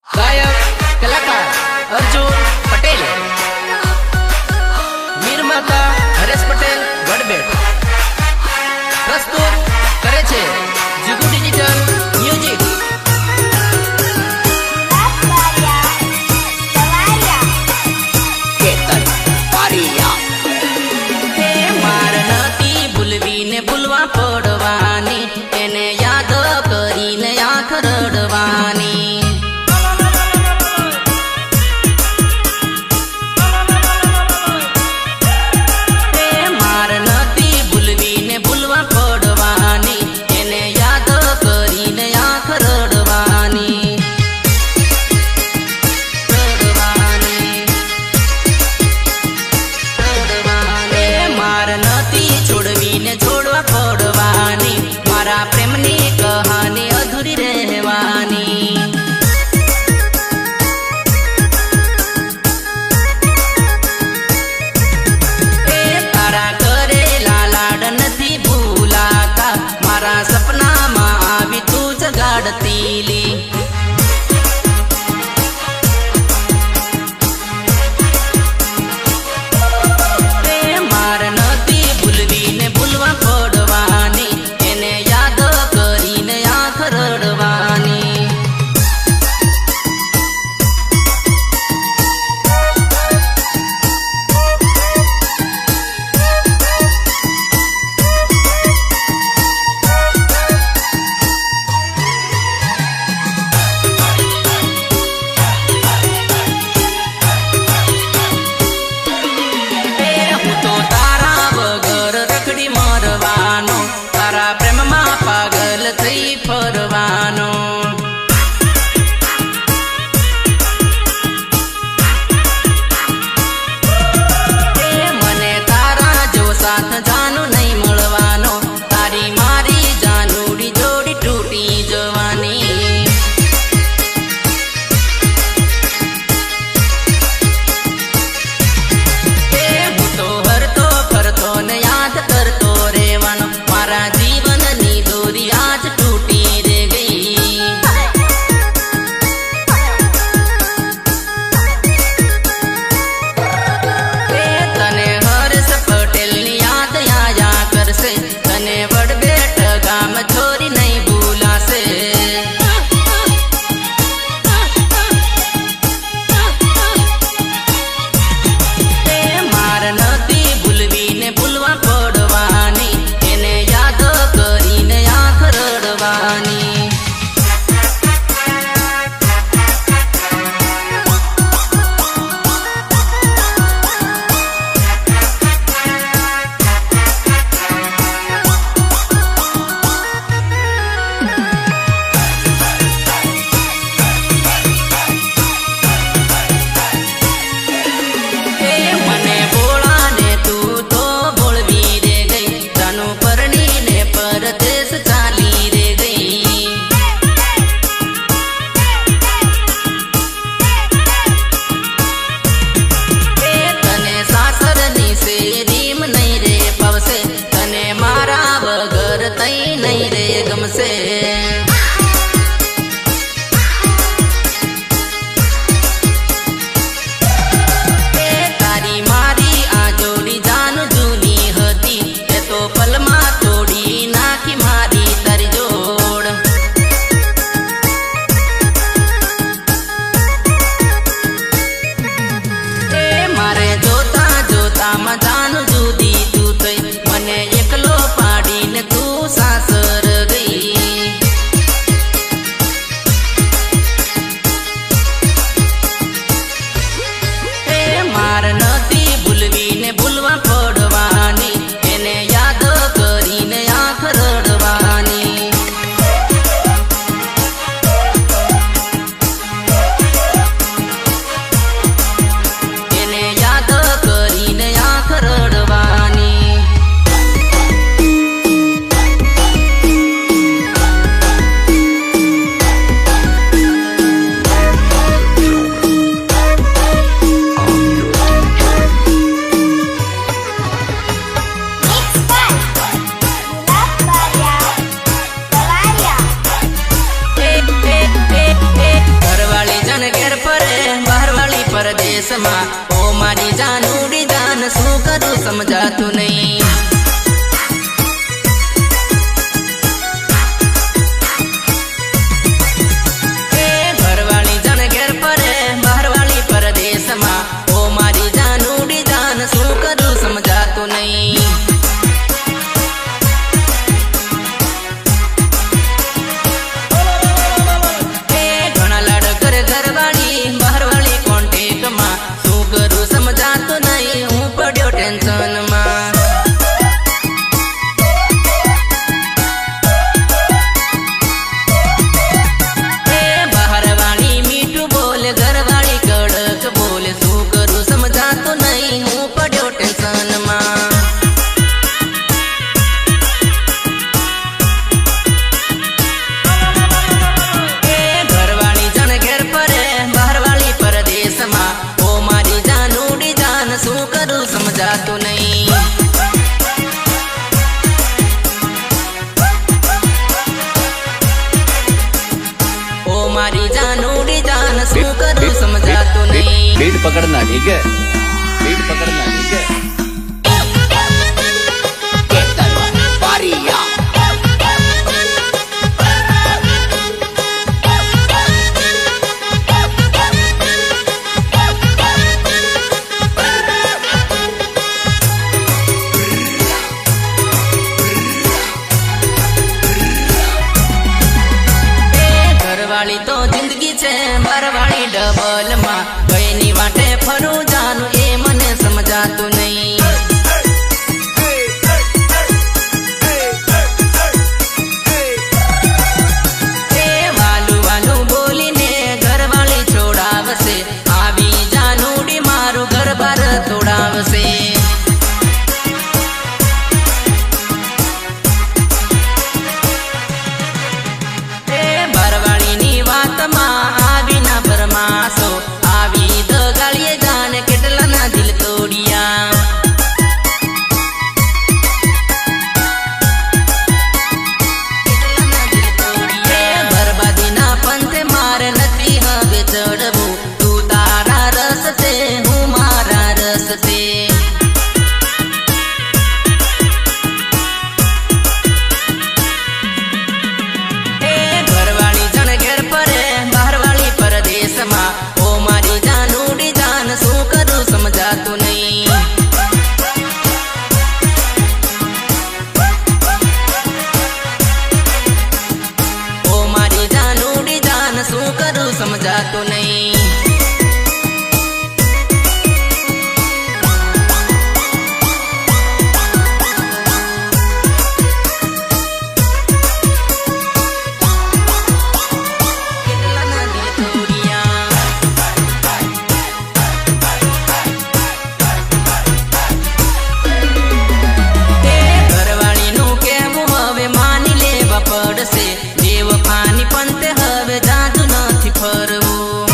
गायक कलाकार अर्जुन पटेल, निर्माता हरेश पटेल गढ़बेट, प्रस्तुत करे छे जुगु डिजिटल म्यूजिक। केतन पारिया ते मार नती भूलवी ने भूलवा पड़वानी, एने याद करीने आंख रड़वानी। માં ઓ મારી જાનુડી જાન શું કરું સમજાતું નહીં लीड पकड़ना ठीक है लीड पकड़ना ठीक है घरवाली तो जिंदगी छे मारवाड़ी डबल मां कईनी वाटे फरू जानू ए मने समजातु नहीं वालू वालू बोली ने घरवाली छोड़ावसे आवी जानूडी मारू घर बार तोड़ावसे समझातो नहीं घरवाली नु केवू हवे मानी लेवा पड़से देव पानी पंते हवे जादू નથી ફરવું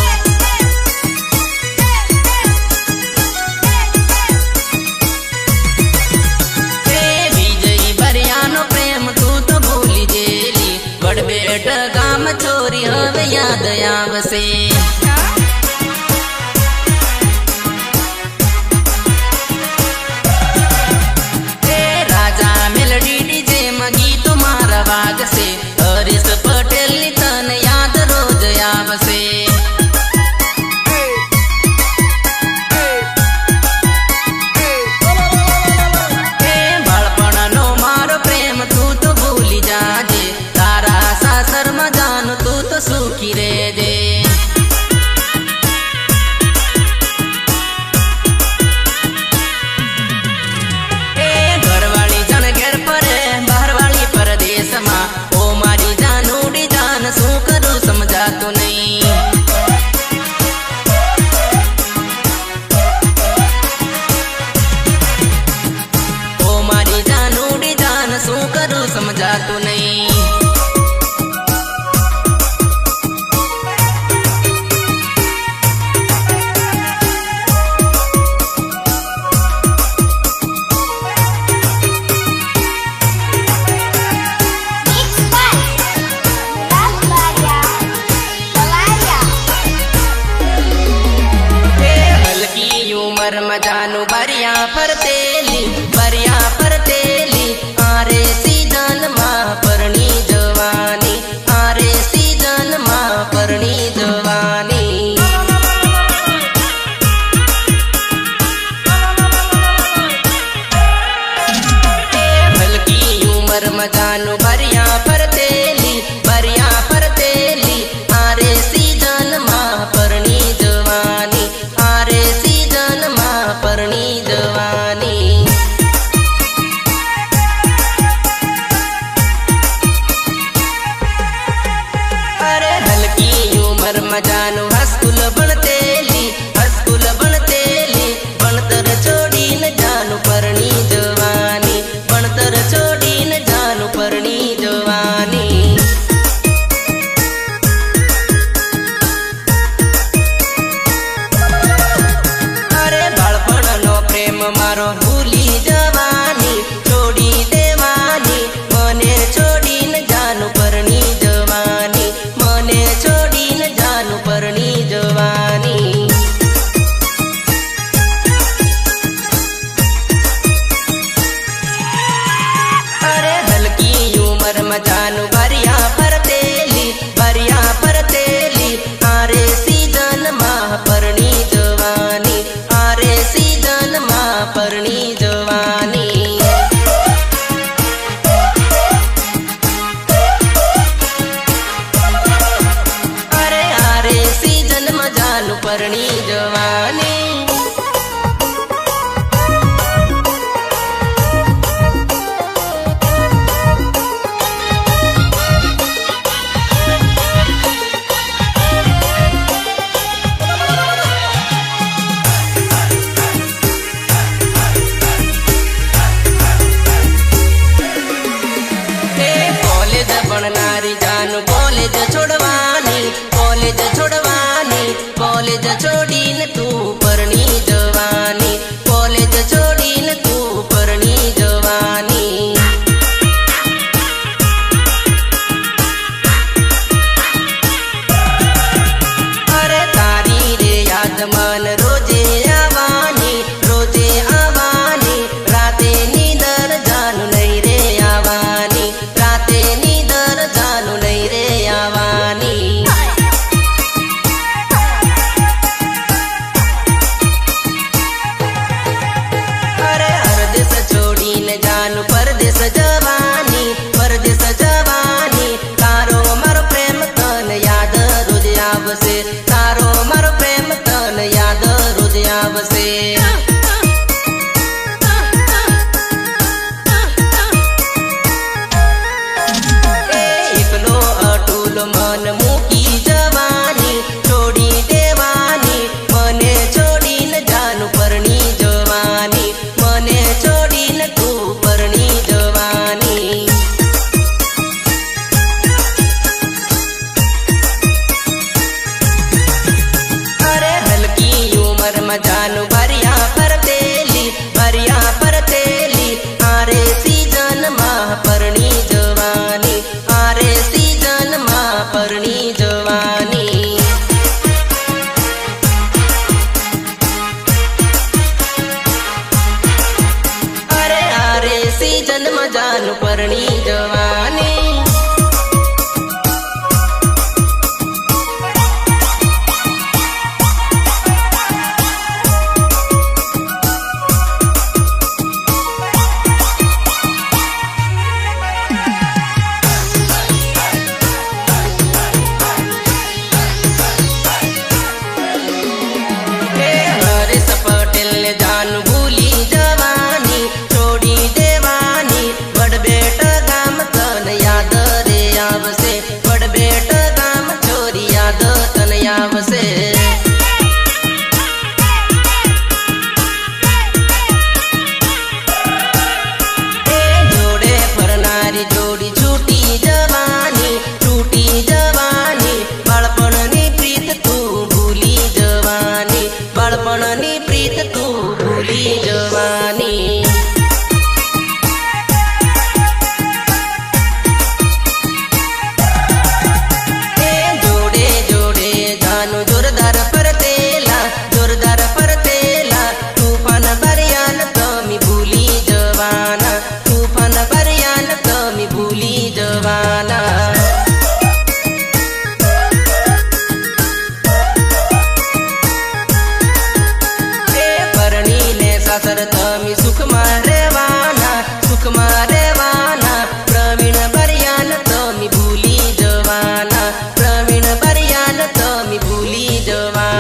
વિજય બરિયાનો પ્રેમ તું તો ભૂલી ગયેલી વડબેટ ગામ છોરી હવે યાદ આવશે રાજા મેલડી ડીજે માં ગીતો મારા વાગશે હરીશ પટેલ ની તને યાદ રોજ આવશે બાળપણનો મારો પ્રેમ તું તો ભૂલી જાજે તારા સાસરમાં જાન તું તો સુખી રહેજે હાઈસ્કૂલ ભણતેલી હાઈસ્કૂલ ભણતેલી ભણતર છોડીને જાનું પરણી જવાની ભણતર છોડીને જાનું પરણી જવાની અરે બાળપણનો પ્રેમ મારો ભૂલી જવાની છોડી દેવાની મને છોડીને જાનું પરણી જવાની મને છોડીને જાનું પરણી જવાની અરે હલકી ઉંમરમાં જાનું ભર્યા ફરતેલી આરે સીઝનમાં પરણી જવાની આરે સીઝનમાં પરણી જવાની અરે આરે સીઝનમાં જાનું પરણી જવાની ભણનારી જાનું કોલેજ છોડવાની કોલેજ છોડીને તું પરણી જવાની કોલેજ છોડીને તું પરણી જવાની અરે તારી રે યાદ મન રોજે આવવાની રાતે નીંદર જાનું નહીં રે આવવાની રાતે નીંદર જાનું નહીં રે આવવાની અરે અરદેશ છોડીને જાનું પરદેશ જવાની તારો મારો પ્રેમ તને યાદ રોજ આવશે તારો મારો પ્રેમ તને યાદ રોજ આવશે એકલો અટુલ મન મૂકી જવાની છોડી દેવાની મને છોડીને જાનું પરણી જવાની મને છોડીને તું પરણી જવાની અરે હલકી ઉંમરમાં જાનું ભર્યા ફરતેલી આરે સીઝનમાં પરણી જવાની આરે સીઝનમાં પરણી જવાની અરે આરે સીઝનમાં જાનું પરણી જવાની હરેશ પટેલને જાનું ભૂલી જવાની છોડી દેવાની વડબેટ ગામ તને યાદ રે આવશે વડબેટ ગામ છોરી યાદ તને આવશે એ જોડે ફરનારી જોડી છૂટી જવાની બાળપણની પ્રીત તું ભૂલી જવાની બાળપણની પ્રીત તું ભૂલી જવાની એ જોડે જાનું જોરદાર ફરતેલા તુફાન ભર્યાન તમે ભૂલી જવાના તુફાન ભર્યાન તમે ભૂલી જવાના સાસર તમે સુખમાં રહેવાના પ્રવીણ ભર્યાન તમે ભૂલી જવાના પ્રવીણ ભર્યાન તમે ભૂલી જવાના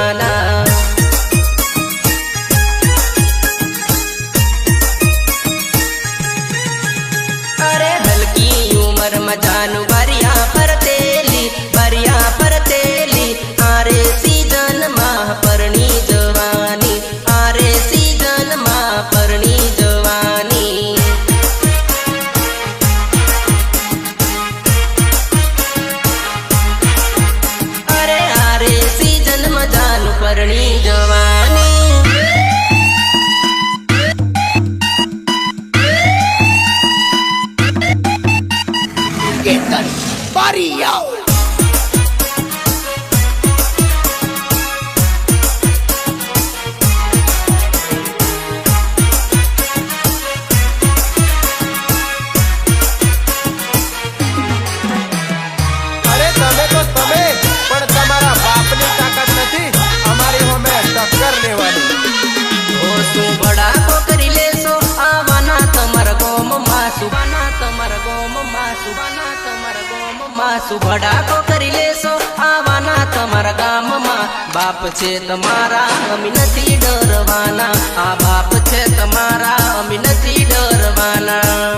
સુભડાકો કરી લેશો આવાના તમારા ગામમાં બાપ છે તમારા અમે નથી ડરવાના આ બાપ છે તમારા અમે નથી ડરવાના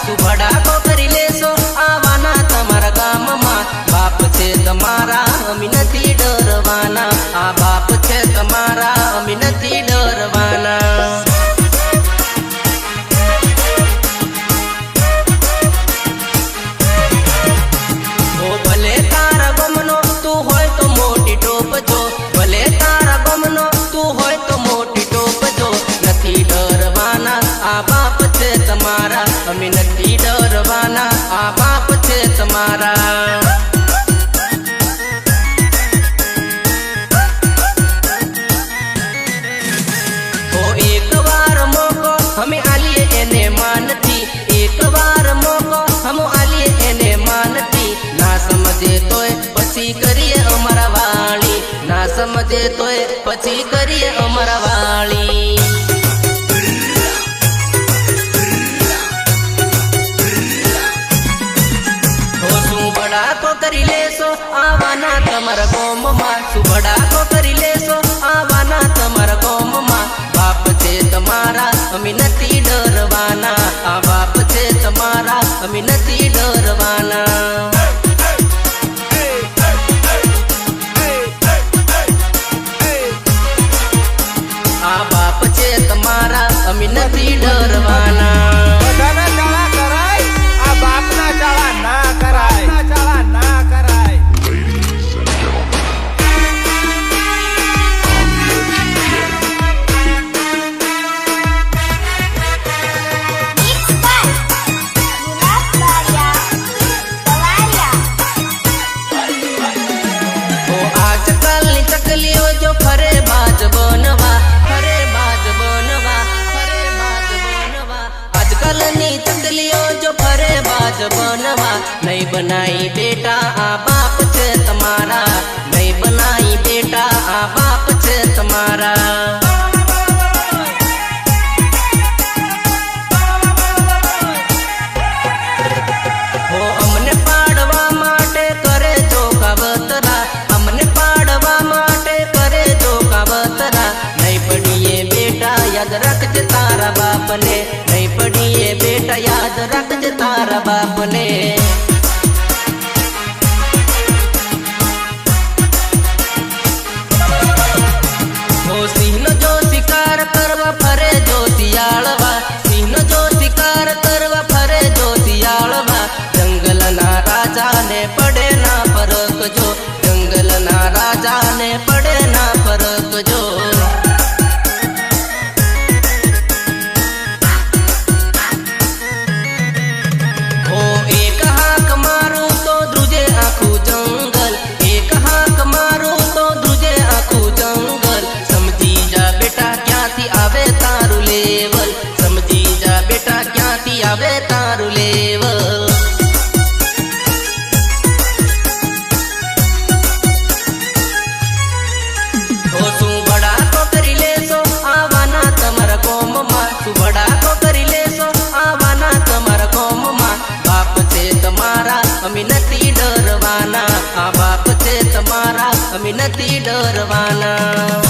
સુભડાકો કરી લેશો આવાના તમારા ગામમાં બાપ છે તમારા અમે નથી ડરવાના આ બાપ છે તમારા અમે નથી ડરવાના ઓ ભલે તારા ગમનો તું હોય તો મોટી ટોપ જો ભલે તારા ગમનો તું હોય તો મોટી ટોપ જો નથી ડરવાના આ બાપ છે તમારા અમે નથી ડરવાના આ બાપ છે તમારા ઓ એક વાર મોકો અમે આલીએ એને માનતી એક વાર મોકો હમ આલીએ એને માનતી ના સમજે તોય પછી કરીએ અમારા વાળી ના સમજે તોય પછી કરીએ અમારા વાળી સુભડાકો કરી લેશો આવાના તમારા ગોમમાં સુભડાકો કરી લેશો આવાના તમારા ગોમમાં બાપ છે તમારા અમે નથી ડરવાના આ બાપ છે તમારા અમે નથી ડરવાના આ બાપ છે તમારા અમે નથી ડરવાના બધાના ચાળા કરાય આ બાપના ચાળા ના કરાય ચાળા ના કરાય ઓ આજકાલની ચકલીઓ જો ફરે બાજ બનવા ફરે બાજ બનવા ફરે બાજ બનવા આજકાલની ચકલીઓ જો ફરે બાજ બનવા નહીં બનાઈ બેટા આ બાપ છે તમારા નહીં બનાઈ બેટા આ બાપ છે તમારા હો અમને પાડવા માટે કરે જો કાવતરા અમને પાડવા માટે કરે જો કાવતરા નહીં પડીએ બેટા યાદ રાખજે તારા બાપને નહીં પડીએ બેટા યાદ રાખજે તારા બાપને હો સિંહનો જો શિકાર કરવા ફરે જો શિયાળવા સિંહનો જો શિકાર કરવા ફરે જો શિયાળવા જંગલના રાજાને પડે ના ફરક જો જંગલના રાજાને પડે ના ફરક જો હો એક હાક મારું તો ધ્રુજે આખું જંગલ એક હાક મારું તો ધ્રુજે આખું જંગલ સમજી જા બેટા ક્યાંથી આવે તારું લેવલ સમજી જા બેટા ક્યાંથી આવે તારું લેવલ ઓ સુભડાકો કરી લેશો આવાના તમારા ગોમમાં સુભડાકો કરી લેશો આવાના તમારા ગોમમાં બાપ છે તમારા અમે નથી ડરવાના આ બાપ છે તમારા અમે નથી ડરવાના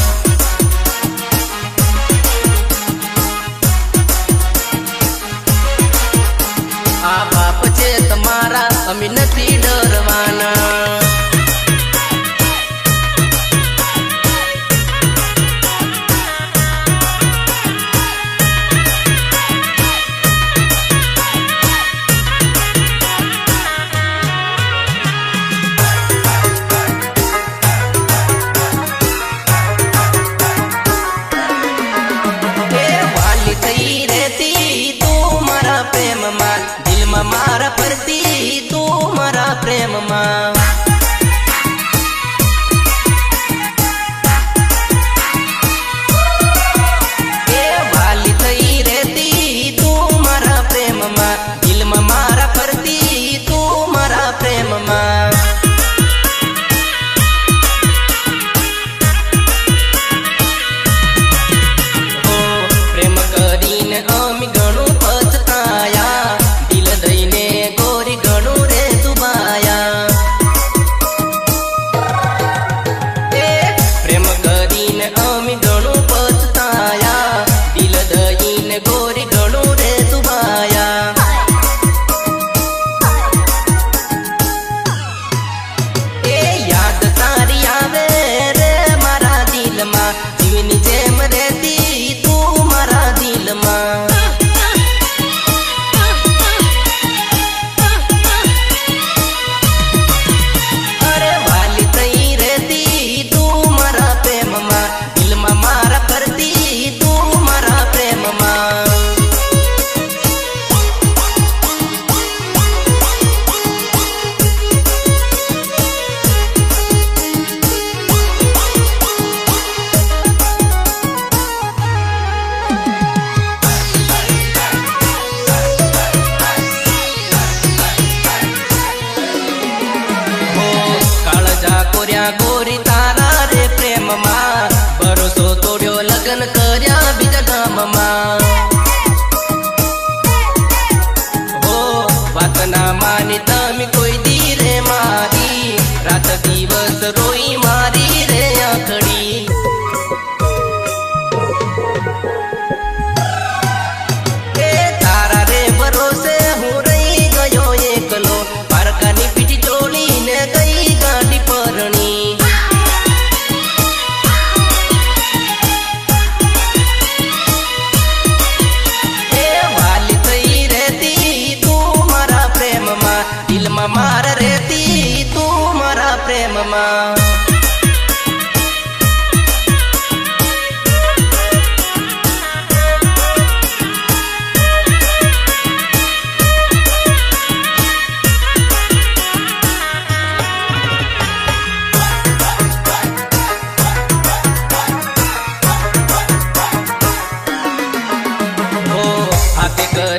આ બાપ છે તમારા અમે નથી ડરવાના પ્રેમમાં દિલમાં મારા ફરતી તું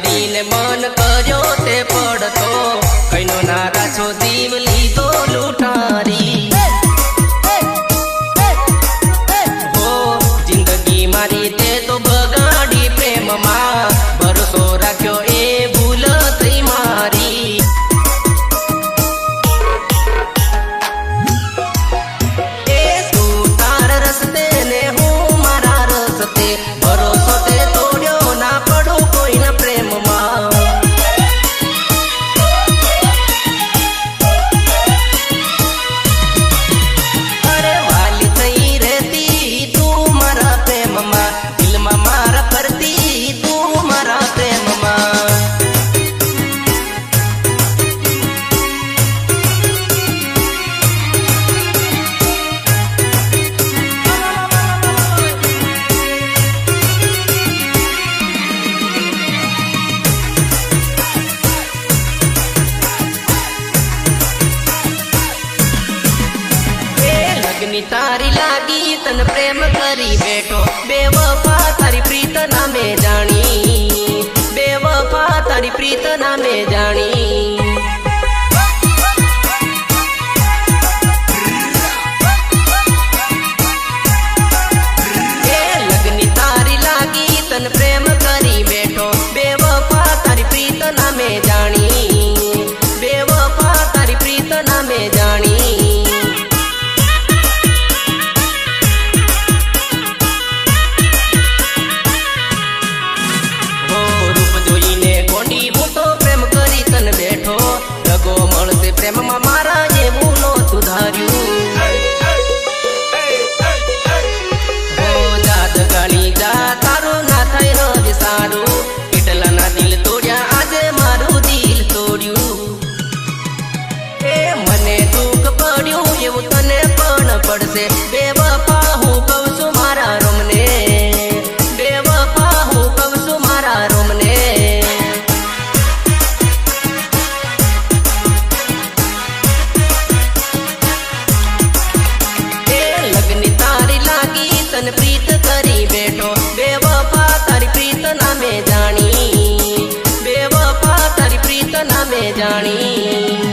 કરીને મન કર્યો તે પડતો કઈનો નારા છો જીવ લીધો લૂંટારી હો જિંદગી મારી તે તો બગાડી પ્રેમમાં ભરોસો રાખ્યો એ ભૂલ થઈ મારી એ તું તાર રસ્તે ને હું મારા રસ્તે ભરોસો તે તોડ્યો ના પડું કોઈના પ્રેમમાં અરે વાલી થઈ રહેતી તું મારા પ્રેમમાં દિલમાં મારા ફરતી તું મારા પ્રેમમાં લગની તારી લાગી તને પ્રેમ કરી બેઠો બેવફા તારી પ્રીત નામે જાણી બેવફા તારી પ્રીત નામે જાણી એ લગની તારી લાગી તને પ્રેમ કરી બેઠો બેવફા તારી પ્રીત નામે જાણી બેવફા તારી પ્રીત નામે જાણી મળશે પ્રેમમાં મારા જેવું નો સુધાર્યું હો જાત ગાણી જા તારું ના થઈ રજ સારું કેટલાના દિલ તોડ્યા આજે મારું દિલ તોડ્યું એ મને દુઃખ પડ્યું એવું તને પણ પડશે બેવફા હું કહું છું મારા રોમને બેવફા હું કહું છું મારા રોમને તને પ્રીત કરી બેઠો બેવફા તારી પ્રીત નામે જાણી બેવફા તારી પ્રીત નામે જાણી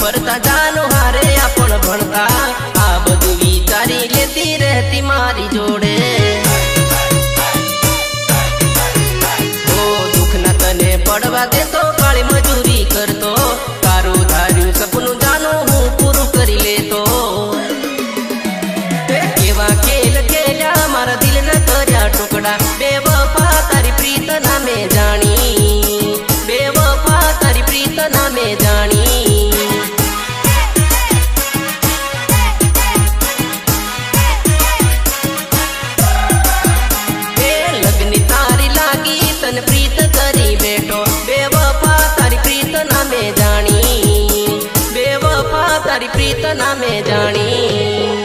ફરતા જાનું હારે આપણ ભણતા આ બધું વિચારી લેતી રહેતી મારી જોડે ઓ દુઃખ ના તને પડવા દેતો કાળી મજૂરી કરતો તારું ધાર્યું સપનું જાનું હું પૂરું કરી લેતો કેવા ખેલ ખેલ્યા મારા દિલ ના કર્યા ટુકડા બેવફા તારી પ્રીત નામે જાણી બેવફા તારી પ્રીત નામે જાણી તને પ્રીત કરી બેઠો બેવફા તારી પ્રીત નામે જાણી બેવફા તારી પ્રીત નામે જાણી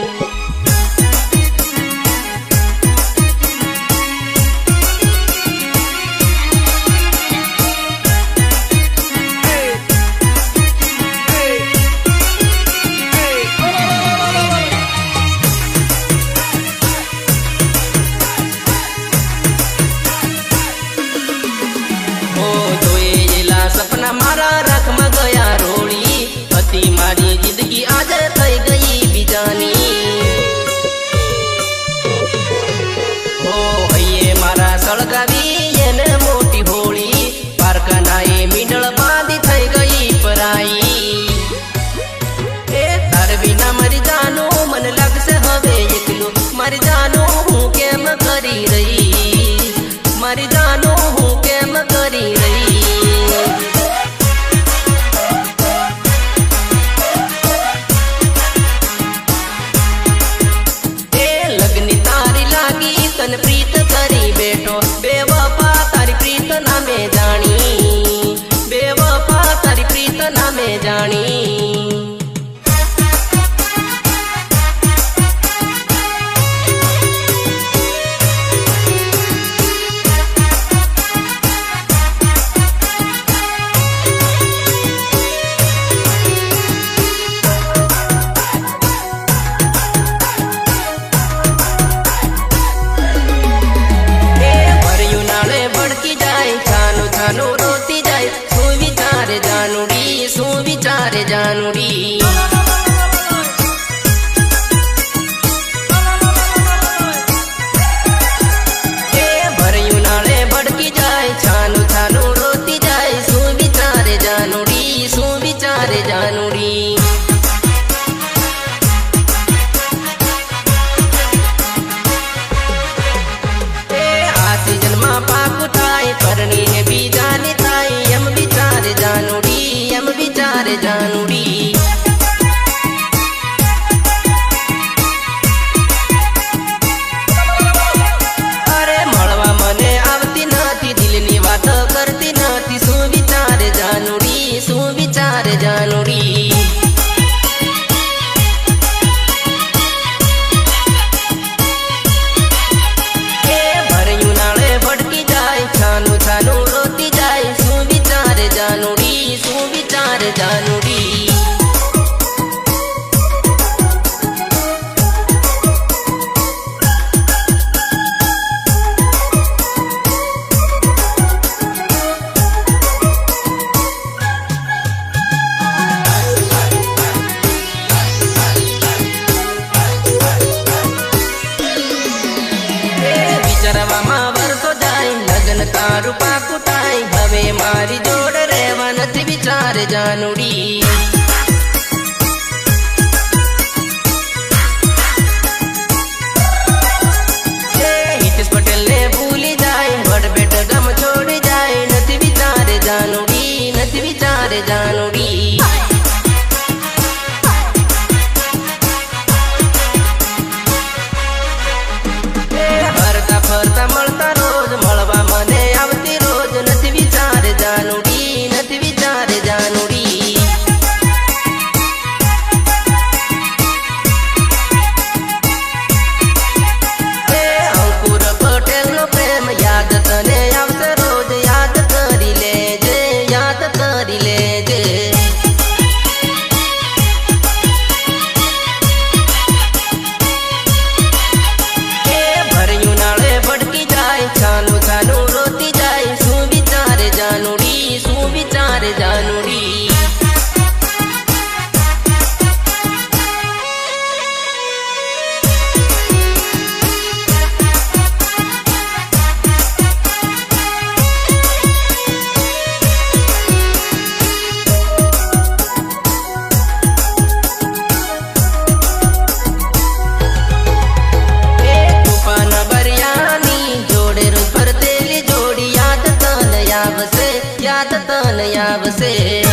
સપના મારા રાખમાં ગયા રોળી હતી મારી જિંદગી આજે થઈ ગઈ બીજાની હો હૈયે મારા સળગાવી એને મોટી હોળી પારકાનાએ મીંડળ બાંધી થઈ ગઈ પરાઈ એ તાર વિના મરી જાનું મને લાગશે હવે એકલું મારી જાનું હું કેમ કરી રહી મારી જાનું હું કેમ કરી રહી તારું પાકું થાય હવે મારી જોડ રહેવા નથી વિચાર જાનુડી હિતેશ પટેલ ને ભૂલી જાય વડભેટ ગમ છોડી જાય નથી વિચારે જાનુડી નથી વિચારે જાનુડી ફરતા ફરતા મળતા રોજ મળવા મને આવતી રોજ નથી વિચારે જાનુડી નથી વિચારે જાનુડી અંકુર પટેલ નો પ્રેમ યાદ તને આવશે રોજ યાદ કરી લેજે યાદ કરી લેજે ભર્યું નાળે ભટકી જાય છાનું છાનું રોતી જાય શું વિચારે જાનુડી શું વિચારે જાનુડી યાદ તને આવશે